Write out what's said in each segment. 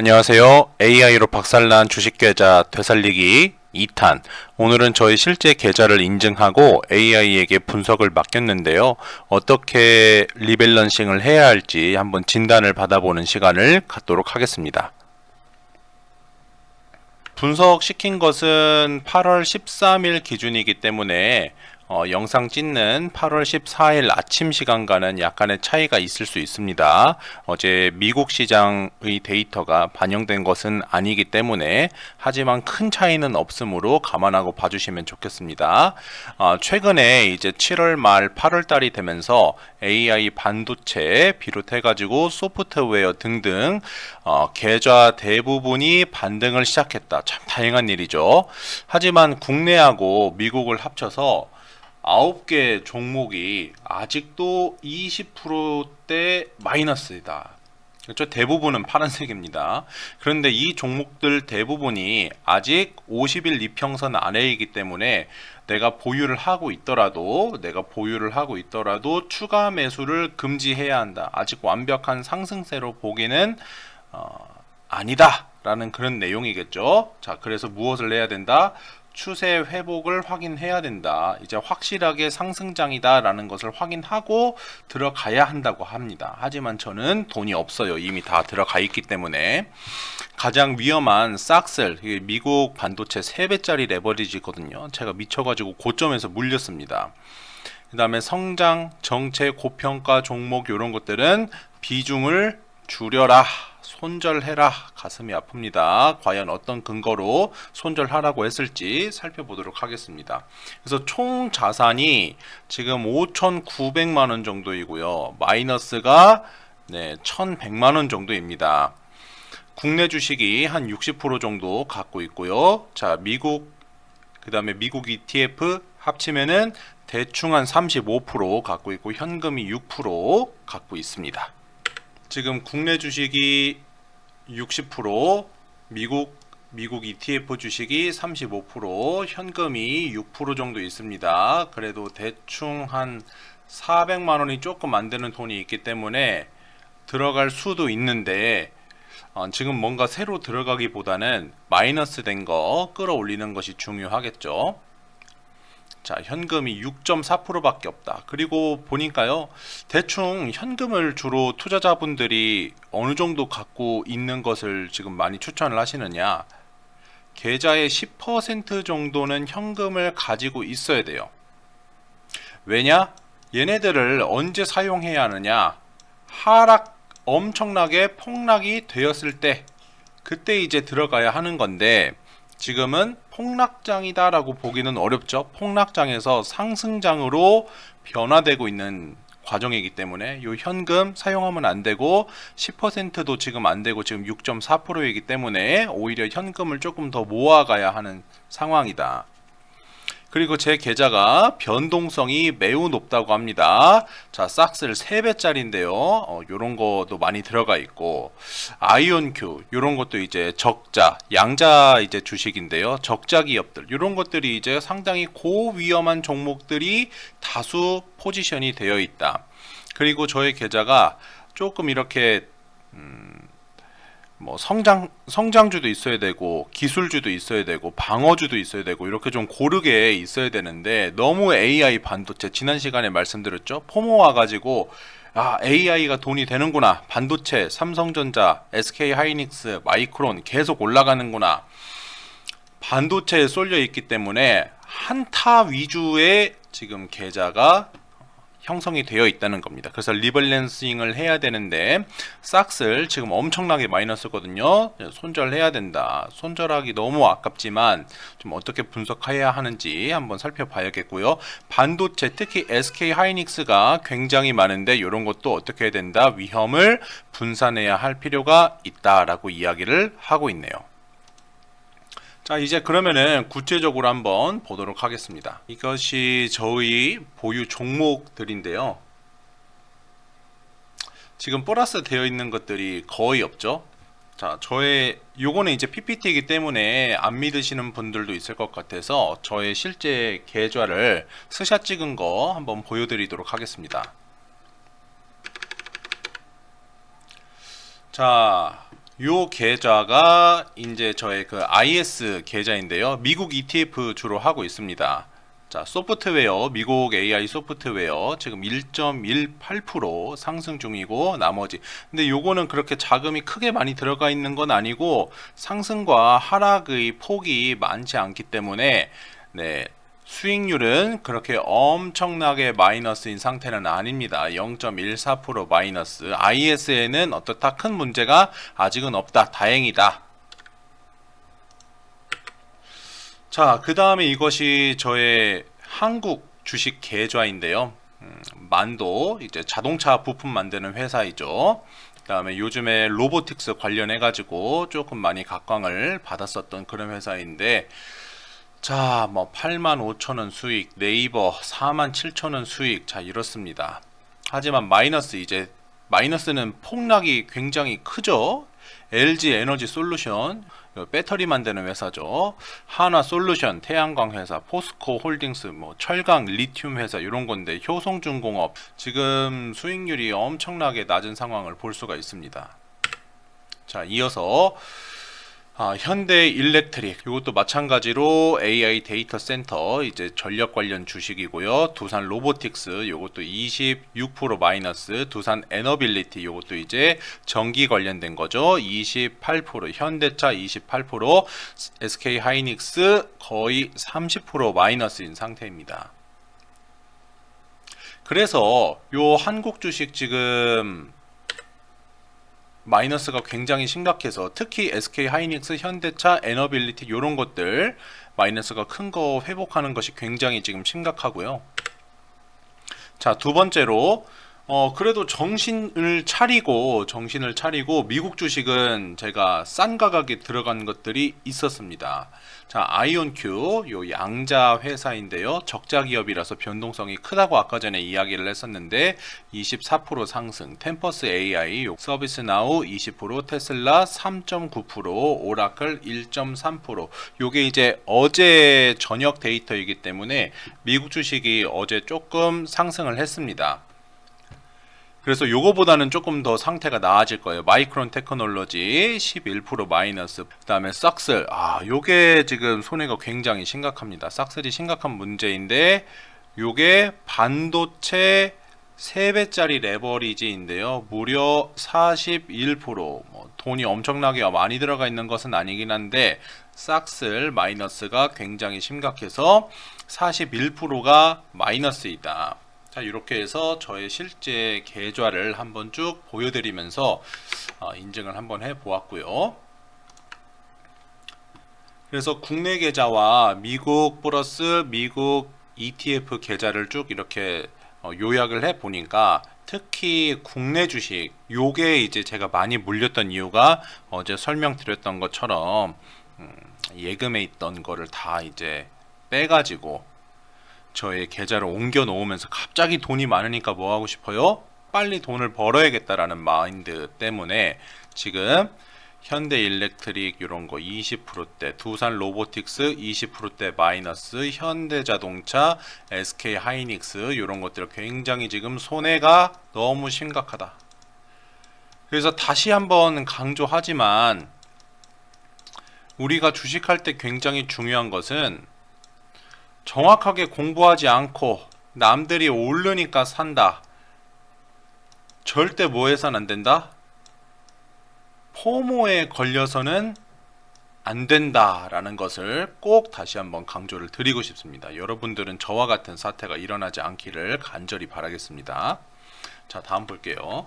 안녕하세요. AI로 박살난 주식계좌 되살리기 2탄. 오늘은 저희 실제 계좌를 인증하고 AI에게 분석을 맡겼는데요. 어떻게 리밸런싱을 해야 할지 한번 진단을 받아보는 시간을 갖도록 하겠습니다. 분석시킨 것은 8월 13일 기준이기 때문에 영상 찍는 8월 14일 아침 시간과는 약간의 차이가 있을 수 있습니다. 어제 미국 시장의 데이터가 반영된 것은 아니기 때문에 하지만 큰 차이는 없으므로 감안하고 봐주시면 좋겠습니다. 최근에 이제 7월 말 8월 달이 되면서 AI 반도체 비롯해가지고 소프트웨어 등등 계좌 대부분이 반등을 시작했다. 참 다행한 일이죠. 하지만 국내하고 미국을 합쳐서 9개 종목이 아직도 20%대 마이너스이다. 그렇죠? 대부분은 파란색입니다. 그런데 이 종목들 대부분이 아직 50일 이평선 아래이기 때문에 내가 보유를 하고 있더라도 추가 매수를 금지해야 한다. 아직 완벽한 상승세로 보기는 아니다 라는 그런 내용이겠죠. 자, 그래서 무엇을 해야 된다? 추세 회복을 확인해야 된다. 이제 확실하게 상승장이다 라는 것을 확인하고 들어가야 한다고 합니다. 하지만 저는 돈이 없어요. 이미 다 들어가 있기 때문에. 가장 위험한 싹셀, 미국 반도체 3배짜리 레버리지거든요. 제가 미쳐가지고 고점에서 물렸습니다. 그 다음에 성장, 정체, 고평가 종목 이런 것들은 비중을 줄여라, 손절해라. 가슴이 아픕니다. 과연 어떤 근거로 손절하라고 했을지 살펴보도록 하겠습니다. 그래서 총 자산이 지금 5,900만원 정도이고요. 마이너스가 1,100만원 정도입니다. 국내 주식이 한 60% 정도 갖고 있고요. 자, 미국, 그 다음에 미국 ETF 합치면은 대충 한 35% 갖고 있고 현금이 6% 갖고 있습니다. 지금 국내 주식이 60%, 미국 ETF 주식이 35%, 현금이 6% 정도 있습니다. 그래도 대충 한 400만 원이 조금 안 되는 돈이 있기 때문에 들어갈 수도 있는데 지금 뭔가 새로 들어가기보다는 마이너스 된 거 끌어올리는 것이 중요하겠죠. 자, 현금이 6.4%밖에 없다. 그리고 보니까요, 대충 현금을 주로 투자자분들이 어느 정도 갖고 있는 것을 지금 많이 추천을 하시느냐, 계좌의 10% 정도는 현금을 가지고 있어야 돼요. 왜냐? 얘네들을 언제 사용해야 하느냐, 엄청나게 폭락이 되었을 때, 그때 이제 들어가야 하는 건데, 지금은 폭락장이다 라고 보기는 어렵죠. 폭락장에서 상승장으로 변화되고 있는 과정이기 때문에 이 현금 사용하면 안 되고 10%도 지금 안 되고 지금 6.4%이기 때문에 오히려 현금을 조금 더 모아가야 하는 상황이다. 그리고 제 계좌가 변동성이 매우 높다고 합니다. 자, 싹셀 3배짜리인데요. 요런 것도 많이 들어가 있고, 아이온큐, 요런 것도 이제 적자, 양자 이제 주식인데요. 적자 기업들, 요런 것들이 이제 상당히 고위험한 종목들이 다수 포지션이 되어 있다. 그리고 저의 계좌가 조금 이렇게, 뭐 성장주도 있어야 되고 기술주도 있어야 되고 방어주도 있어야 되고 이렇게 좀 고르게 있어야 되는데 너무 AI 반도체 지난 시간에 말씀드렸죠. 포모 와가지고 AI가 돈이 되는구나, 반도체 삼성전자, SK하이닉스, 마이크론 계속 올라가는구나, 반도체에 쏠려 있기 때문에 한타 위주의 지금 계좌가 형성이 되어 있다는 겁니다. 그래서 리밸런싱을 해야 되는데 싹슬 지금 엄청나게 마이너스거든요. 손절해야 된다. 손절하기 너무 아깝지만 좀 어떻게 분석해야 하는지 한번 살펴봐야겠고요. 반도체 특히 SK하이닉스가 굉장히 많은데 이런 것도 어떻게 해야 된다. 위험을 분산해야 할 필요가 있다라고 이야기를 하고 있네요. 자, 이제 그러면은 구체적으로 한번 보도록 하겠습니다. 이것이 저희 보유 종목들인데요. 지금 플러스 되어 있는 것들이 거의 없죠. 자, 요거는 이제 PPT이기 때문에 안 믿으시는 분들도 있을 것 같아서 저의 실제 계좌를 스샷 찍은 거 한번 보여드리도록 하겠습니다. 자, 요 계좌가 이제 저의 그 IS 계좌인데요. 미국 ETF 주로 하고 있습니다. 자, 소프트웨어, 미국 AI 소프트웨어 지금 1.18% 상승 중이고 나머지 근데 요거는 그렇게 자금이 크게 많이 들어가 있는 건 아니고 상승과 하락의 폭이 많지 않기 때문에 네, 수익률은 그렇게 엄청나게 마이너스인 상태는 아닙니다. 0.14% 마이너스. IS에는 어떻다 큰 문제가 아직은 없다. 다행이다. 자, 그 다음에 이것이 저의 한국 주식 계좌인데요. 만도 이제 자동차 부품 만드는 회사이죠. 그 다음에 요즘에 로보틱스 관련해 가지고 조금 많이 각광을 받았었던 그런 회사인데 자, 뭐 85,000원 수익, 네이버 47,000원 수익, 자 이렇습니다. 하지만 마이너스는 폭락이 굉장히 크죠. LG 에너지 솔루션, 배터리 만드는 회사죠. 한화 솔루션, 태양광 회사, 포스코 홀딩스, 뭐 철강, 리튬 회사 이런 건데 효성중공업 지금 수익률이 엄청나게 낮은 상황을 볼 수가 있습니다. 자, 이어서 현대 일렉트릭 이것도 마찬가지로 AI 데이터 센터 이제 전력 관련 주식이고요. 두산 로보틱스 이것도 26% 마이너스, 두산 에너빌리티 이것도 이제 전기 관련된 거죠. 28%, 현대차 28%, SK 하이닉스 거의 30% 마이너스인 상태입니다. 그래서 요 한국 주식 지금 마이너스가 굉장히 심각해서 특히 SK 하이닉스, 현대차, 에너빌리티 이런 것들 마이너스가 큰 거 회복하는 것이 굉장히 지금 심각하고요. 자, 두 번째로 그래도 정신을 차리고 미국 주식은 제가 싼 가격에 들어간 것들이 있었습니다. 자, 아이온큐 요 양자 회사인데요. 적자 기업이라서 변동성이 크다고 아까 전에 이야기를 했었는데 24% 상승, 템퍼스 AI, 서비스나우 20%, 테슬라 3.9%, 오라클 1.3%. 요게 이제 어제 저녁 데이터이기 때문에 미국 주식이 어제 조금 상승을 했습니다. 그래서 요거보다는 조금 더 상태가 나아질 거예요. 마이크론 테크놀로지 11% 마이너스. 그 다음에 싹슬. 요게 지금 손해가 굉장히 심각합니다. 싹슬이 심각한 문제인데 요게 반도체 3배짜리 레버리지인데요. 무려 41%. 뭐 돈이 엄청나게 많이 들어가 있는 것은 아니긴 한데 싹슬 마이너스가 굉장히 심각해서 41%가 마이너스이다. 자, 이렇게 해서 저의 실제 계좌를 한번 쭉 보여드리면서 인증을 한번 해 보았고요. 그래서 국내 계좌와 미국 플러스 미국 ETF 계좌를 쭉 이렇게 요약을 해 보니까 특히 국내 주식 요게 이제 제가 많이 물렸던 이유가 어제 설명드렸던 것처럼 예금에 있던 거를 다 이제 빼가지고 저의 계좌를 옮겨 놓으면서 갑자기 돈이 많으니까 뭐 하고 싶어요? 빨리 돈을 벌어야겠다라는 마인드 때문에 지금 현대 일렉트릭 이런 거 20%대, 두산 로보틱스 20%대 마이너스, 현대자동차, SK 하이닉스 이런 것들 굉장히 지금 손해가 너무 심각하다. 그래서 다시 한번 강조하지만 우리가 주식할 때 굉장히 중요한 것은 정확하게 공부하지 않고 남들이 오르니까 산다. 절대 뭐 해서는 안 된다? 포모에 걸려서는 안 된다라는 것을 꼭 다시 한번 강조를 드리고 싶습니다. 여러분들은 저와 같은 사태가 일어나지 않기를 간절히 바라겠습니다. 자, 다음 볼게요.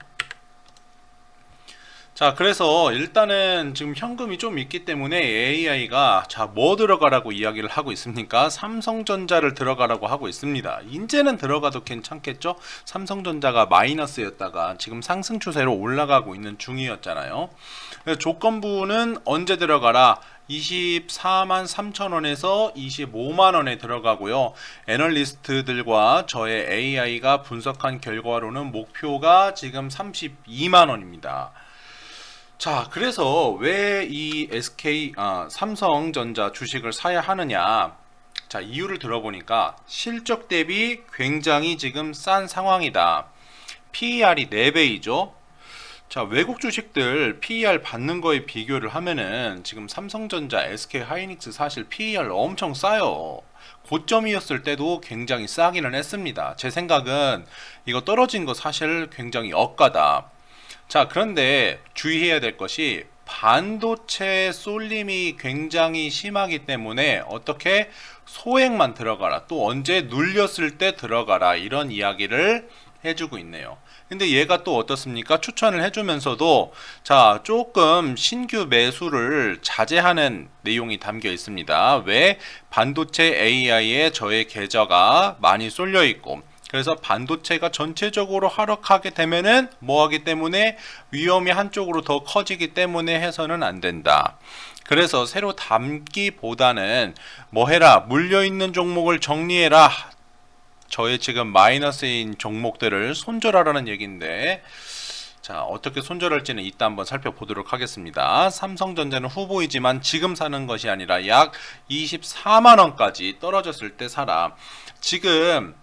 자, 그래서 일단은 지금 현금이 좀 있기 때문에 AI가 자, 뭐 들어가라고 이야기를 하고 있습니까? 삼성전자를 들어가라고 하고 있습니다. 이제는 들어가도 괜찮겠죠? 삼성전자가 마이너스였다가 지금 상승 추세로 올라가고 있는 중이었잖아요. 조건부는 언제 들어가라? 24만 3천원에서 25만원에 들어가고요. 애널리스트들과 저의 AI가 분석한 결과로는 목표가 지금 32만원입니다. 자, 그래서 왜 이 삼성전자 주식을 사야 하느냐? 자, 이유를 들어보니까 실적 대비 굉장히 지금 싼 상황이다. PER이 4배이죠. 자, 외국 주식들 PER 받는 거에 비교를 하면은 지금 삼성전자, SK하이닉스 사실 PER 엄청 싸요. 고점이었을 때도 굉장히 싸기는 했습니다. 제 생각은 이거 떨어진 거 사실 굉장히 억까다. 자, 그런데 주의해야 될 것이 반도체 쏠림이 굉장히 심하기 때문에 어떻게 소액만 들어가라, 또 언제 눌렸을 때 들어가라, 이런 이야기를 해주고 있네요. 근데 얘가 또 어떻습니까? 추천을 해주면서도 자, 조금 신규 매수를 자제하는 내용이 담겨 있습니다. 왜? 반도체 AI에 저의 계좌가 많이 쏠려 있고, 그래서 반도체가 전체적으로 하락하게 되면은 뭐 하기 때문에 위험이 한쪽으로 더 커지기 때문에 해서는 안 된다. 그래서 새로 담기보다는 뭐 해라, 물려있는 종목을 정리해라, 저의 지금 마이너스인 종목들을 손절하라는 얘기인데, 자, 어떻게 손절할지는 이따 한번 살펴보도록 하겠습니다. 삼성전자는 후보이지만 지금 사는 것이 아니라 약 24만원까지 떨어졌을 때 사라. 지금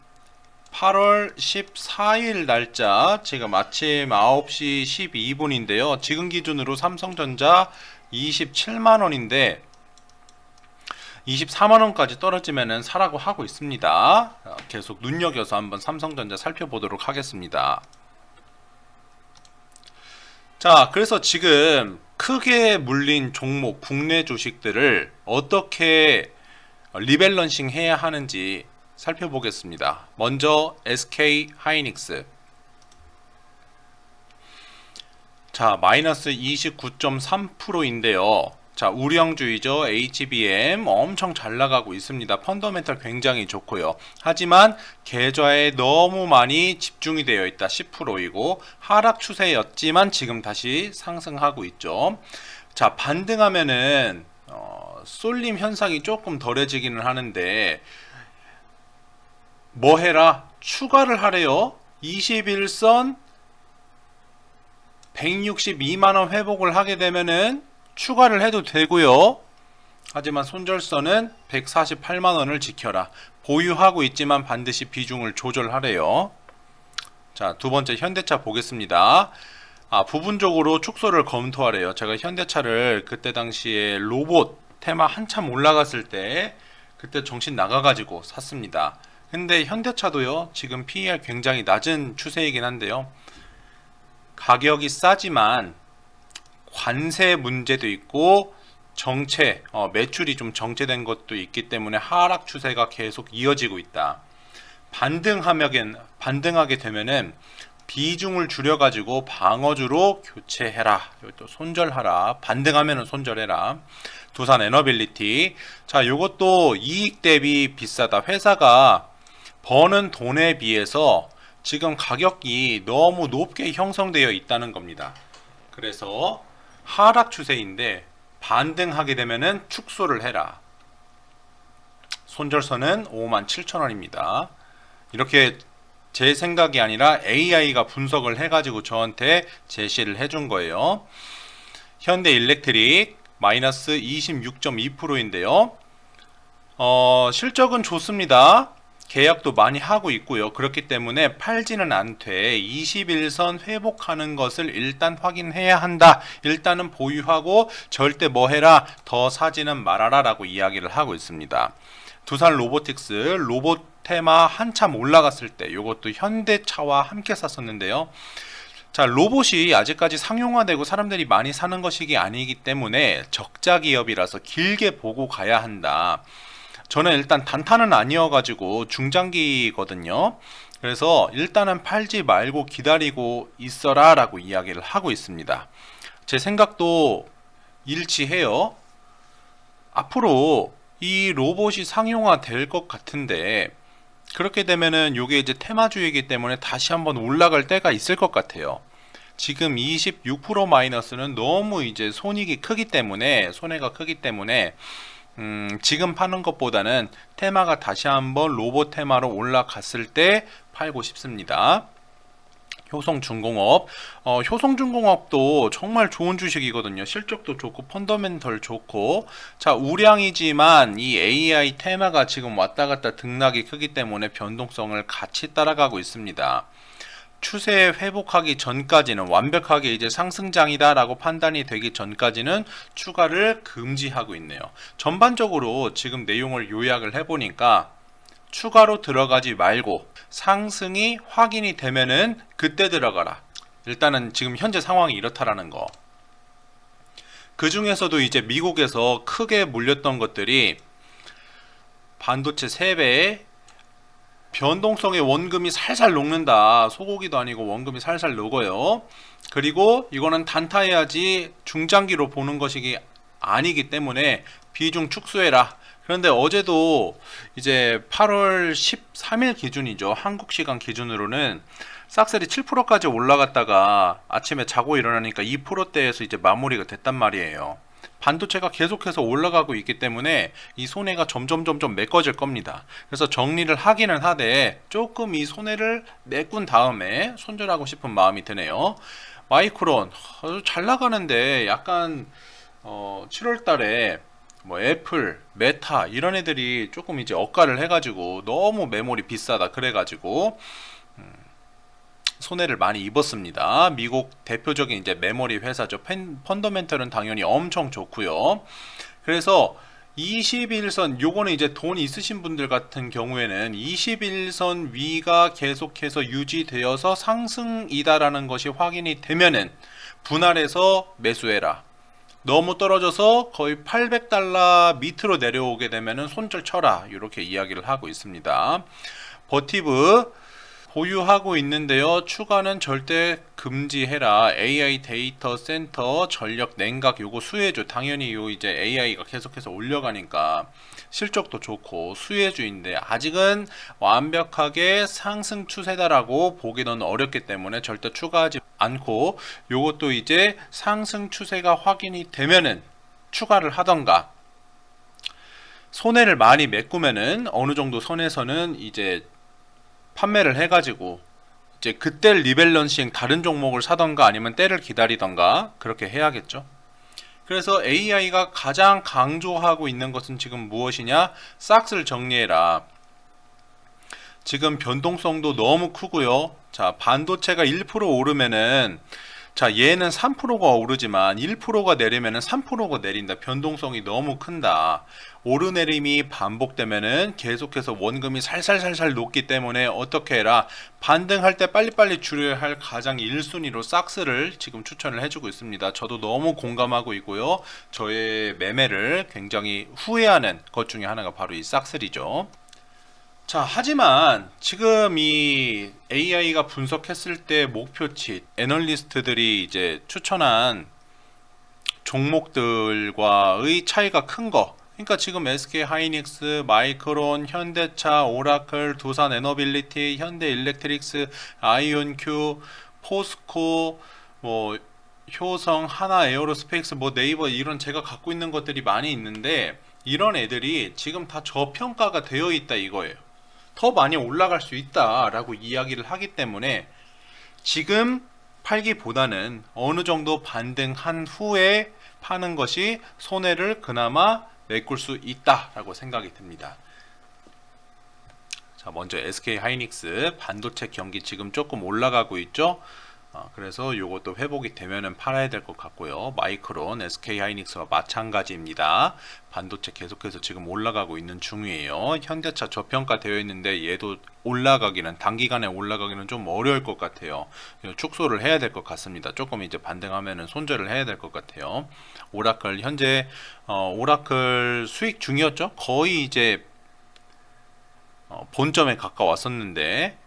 8월 14일 날짜, 지금 아침 9시 12분인데요. 지금 기준으로 삼성전자 27만원인데 24만원까지 떨어지면은 사라고 하고 있습니다. 계속 눈여겨서 한번 삼성전자 살펴보도록 하겠습니다. 자, 그래서 지금 크게 물린 종목 국내 주식들을 어떻게 리밸런싱 해야 하는지 살펴보겠습니다. 먼저 SK하이닉스. 자, 마이너스 29.3%인데요. 자, 우량주의죠. HBM 엄청 잘 나가고 있습니다. 펀더멘탈 굉장히 좋고요. 하지만 계좌에 너무 많이 집중이 되어 있다. 10%이고 하락 추세였지만 지금 다시 상승하고 있죠. 자, 반등하면은 쏠림 현상이 조금 덜해지기는 하는데 뭐 해라? 추가를 하래요. 21선 162만원 회복을 하게 되면은 추가를 해도 되고요. 하지만 손절선은 148만원을 지켜라. 보유하고 있지만 반드시 비중을 조절하래요. 자, 두 번째 현대차 보겠습니다. 부분적으로 축소를 검토하래요. 제가 현대차를 그때 당시에 로봇 테마 한참 올라갔을 때 그때 정신 나가가지고 샀습니다. 근데 현대차도요, 지금 PER 굉장히 낮은 추세이긴 한데요, 가격이 싸지만 관세 문제도 있고 정체, 매출이 좀 정체된 것도 있기 때문에 하락 추세가 계속 이어지고 있다. 반등하게 되면은 비중을 줄여가지고 방어주로 교체해라. 또 손절하라. 반등하면은 손절해라. 두산 에너빌리티. 자, 요것도 이익 대비 비싸다. 회사가 버는 돈에 비해서 지금 가격이 너무 높게 형성되어 있다는 겁니다. 그래서 하락 추세인데 반등하게 되면은 축소를 해라. 손절선은 57,000원입니다. 이렇게 제 생각이 아니라 AI가 분석을 해가지고 저한테 제시를 해준 거예요. 현대일렉트릭 마이너스 26.2%인데요. 실적은 좋습니다. 계약도 많이 하고 있고요. 그렇기 때문에 팔지는 않되 21선 회복하는 것을 일단 확인해야 한다. 일단은 보유하고 절대 뭐 해라, 더 사지는 말아라 라고 이야기를 하고 있습니다. 두산 로보틱스, 로봇 테마 한참 올라갔을 때 이것도 현대차와 함께 샀었는데요. 자, 로봇이 아직까지 상용화되고 사람들이 많이 사는 것이 아니기 때문에 적자 기업이라서 길게 보고 가야 한다. 저는 일단 단타는 아니어가지고 중장기거든요. 그래서 일단은 팔지 말고 기다리고 있어라 라고 이야기를 하고 있습니다. 제 생각도 일치해요. 앞으로 이 로봇이 상용화 될 것 같은데 그렇게 되면은 요게 이제 테마주이기 때문에 다시 한번 올라갈 때가 있을 것 같아요. 지금 26% 마이너스는 너무 이제 손익이 크기 때문에, 손해가 크기 때문에 지금 파는 것보다는 테마가 다시 한번 로봇 테마로 올라갔을 때 팔고 싶습니다. 효성중공업, 효성중공업도 정말 좋은 주식이거든요. 실적도 좋고 펀더멘털 좋고, 자, 우량이지만 이 AI 테마가 지금 왔다 갔다 등락이 크기 때문에 변동성을 같이 따라가고 있습니다. 추세 회복하기 전까지는 완벽하게 이제 상승장이다 라고 판단이 되기 전까지는 추가를 금지하고 있네요. 전반적으로 지금 내용을 요약을 해보니까 추가로 들어가지 말고 상승이 확인이 되면은 그때 들어가라. 일단은 지금 현재 상황이 이렇다라는 거. 그 중에서도 이제 미국에서 크게 물렸던 것들이 반도체 3배에 변동성의 원금이 살살 녹는다. 소고기도 아니고 원금이 살살 녹어요. 그리고 이거는 단타해야지 중장기로 보는 것이 아니기 때문에 비중 축소해라. 그런데 어제도 이제 8월 13일 기준이죠. 한국 시간 기준으로는 싹셀이 7%까지 올라갔다가 아침에 자고 일어나니까 2%대에서 이제 마무리가 됐단 말이에요. 반도체가 계속해서 올라가고 있기 때문에 이 손해가 점점 메꿔질 겁니다. 그래서 정리를 하기는 하되 조금 이 손해를 메꾼 다음에 손절하고 싶은 마음이 드네요. 마이크론 잘 나가는데 약간 7월 달에 뭐 애플, 메타 이런 애들이 조금 이제 억가를 해가지고 너무 메모리 비싸다 그래가지고 손해를 많이 입었습니다. 미국 대표적인 이제 메모리 회사죠. 펀더멘털은 당연히 엄청 좋고요. 그래서 21선 요거는 이제 돈 있으신 분들 같은 경우에는 21선 위가 계속해서 유지되어서 상승이다라는 것이 확인이 되면은 분할해서 매수해라. 너무 떨어져서 거의 800달러 밑으로 내려오게 되면은 손절 쳐라. 이렇게 이야기를 하고 있습니다. 버티브 보유하고 있는데요. 추가는 절대 금지해라. AI 데이터 센터 전력 냉각 요거 수혜주. 당연히 요 이제 AI가 계속해서 올려가니까 실적도 좋고 수혜주인데 아직은 완벽하게 상승 추세다라고 보기는 어렵기 때문에 절대 추가하지 않고 요것도 이제 상승 추세가 확인이 되면은 추가를 하던가 손해를 많이 메꾸면은 어느 정도 선에서는 이제 판매를 해가지고 이제 그때 리밸런싱 다른 종목을 사던가 아니면 때를 기다리던가 그렇게 해야겠죠. 그래서 AI가 가장 강조하고 있는 것은 지금 무엇이냐? 싹스를 정리해라. 지금 변동성도 너무 크고요. 자, 반도체가 1% 오르면은 자, 얘는 3%가 오르지만 1%가 내리면은 3%가 내린다. 변동성이 너무 큰다. 오르내림이 반복되면은 계속해서 원금이 살살살살 녹기 때문에 어떻게 해라? 반등할 때 빨리빨리 줄여야 할 가장 1순위로 싹스를 지금 추천을 해주고 있습니다. 저도 너무 공감하고 있고요. 저의 매매를 굉장히 후회하는 것 중에 하나가 바로 이 싹스이죠. 자, 하지만 지금 이 AI가 분석했을 때 목표치, 애널리스트들이 이제 추천한 종목들과의 차이가 큰 거. 그러니까 지금 SK 하이닉스, 마이크론, 현대차, 오라클, 두산 에너빌리티, 현대일렉트릭스, 아이온큐, 포스코, 뭐 효성, 하나 에어로스페이스, 뭐 네이버 이런 제가 갖고 있는 것들이 많이 있는데 이런 애들이 지금 다 저평가가 되어 있다 이거예요. 더 많이 올라갈 수 있다라고 이야기를 하기 때문에 지금 팔기보다는 어느 정도 반등한 후에 파는 것이 손해를 그나마 메꿀 수 있다라고 생각이 듭니다. 자, 먼저 SK 하이닉스 반도체 경기 지금 조금 올라가고 있죠. 그래서 이것도 회복이 되면은 팔아야 될 것 같고요. 마이크론, SK 하이닉스와 마찬가지입니다. 반도체 계속해서 지금 올라가고 있는 중이에요. 현대차 저평가 되어 있는데 얘도 올라가기는 단기간에 올라가기는 좀 어려울 것 같아요. 축소를 해야 될 것 같습니다. 조금 이제 반등하면은 손절을 해야 될 것 같아요. 오라클 현재 오라클 수익 중이었죠. 거의 이제 본점에 가까웠었는데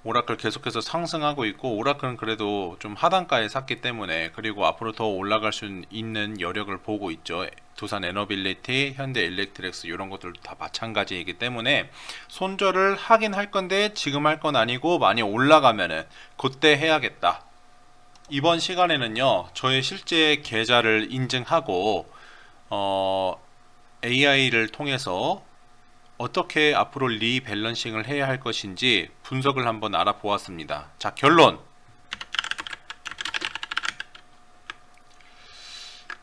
오라클 계속해서 상승하고 있고 오라클은 그래도 좀 하단가에 샀기 때문에 그리고 앞으로 더 올라갈 수 있는 여력을 보고 있죠. 두산 에너빌리티, 현대일렉트릭스 이런 것들도 다 마찬가지이기 때문에 손절을 하긴 할 건데 지금 할 건 아니고 많이 올라가면은 그때 해야겠다. 이번 시간에는요 저의 실제 계좌를 인증하고 AI를 통해서 어떻게 앞으로 리밸런싱을 해야 할 것인지 분석을 한번 알아보았습니다. 자, 결론.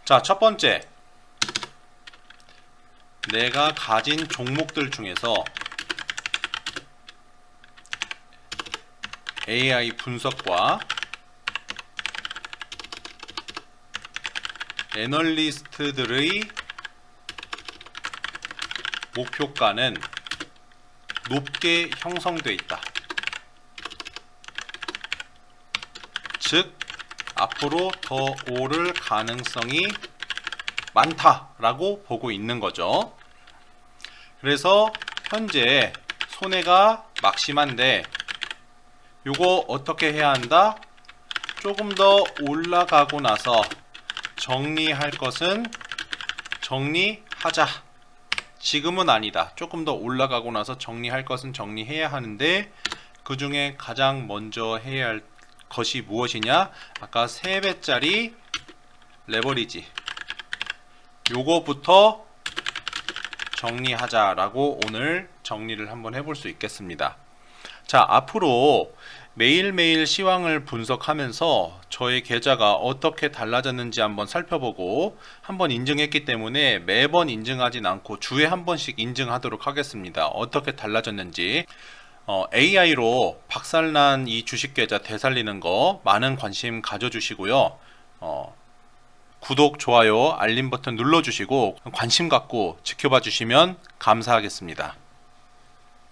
자, 첫 번째. 내가 가진 종목들 중에서 AI 분석과 애널리스트들의 목표가는 높게 형성되어 있다. 즉 앞으로 더 오를 가능성이 많다라고 보고 있는 거죠. 그래서 현재 손해가 막심한데 요거 어떻게 해야 한다? 조금 더 올라가고 나서 정리할 것은 정리하자. 지금은 아니다. 조금 더 올라가고 나서 정리할 것은 정리해야 하는데 그 중에 가장 먼저 해야 할 것이 무엇이냐? 아까 3배짜리 레버리지. 요거부터 정리하자라고 오늘 정리를 한번 해볼 수 있겠습니다. 자, 앞으로 매일매일 시황을 분석하면서 저의 계좌가 어떻게 달라졌는지 한번 살펴보고 한번 인증했기 때문에 매번 인증하진 않고 주에 한 번씩 인증하도록 하겠습니다. 어떻게 달라졌는지. AI로 박살난 이 주식 계좌 되살리는 거 많은 관심 가져주시고요. 구독, 좋아요, 알림 버튼 눌러주시고 관심 갖고 지켜봐 주시면 감사하겠습니다.